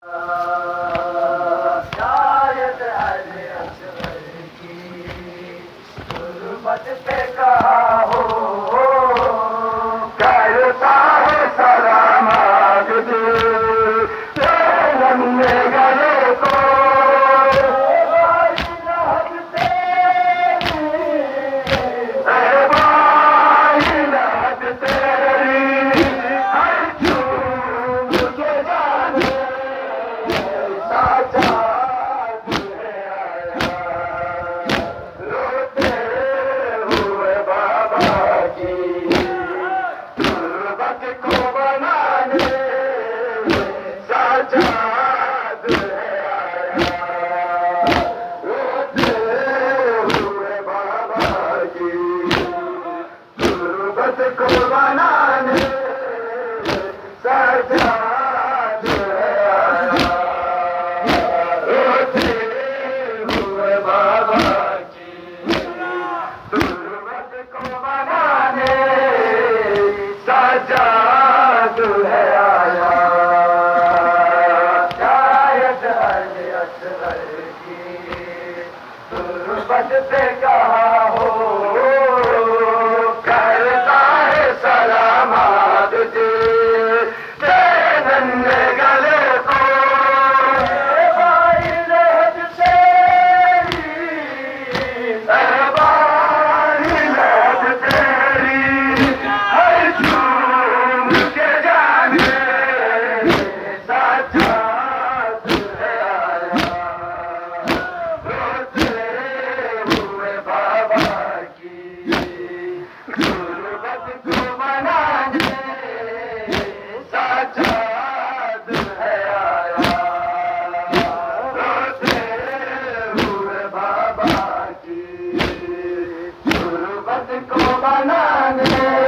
शायद अरे असगर की गुर्बत पे कहा हो करता है सलाम आगदे नन्हे गले को को बनाने सजाद रोते हुए बाबा की तुरबत को बनाने सजाद है आया शायद अली असगर की तुरबत पे कहा हो को बनाने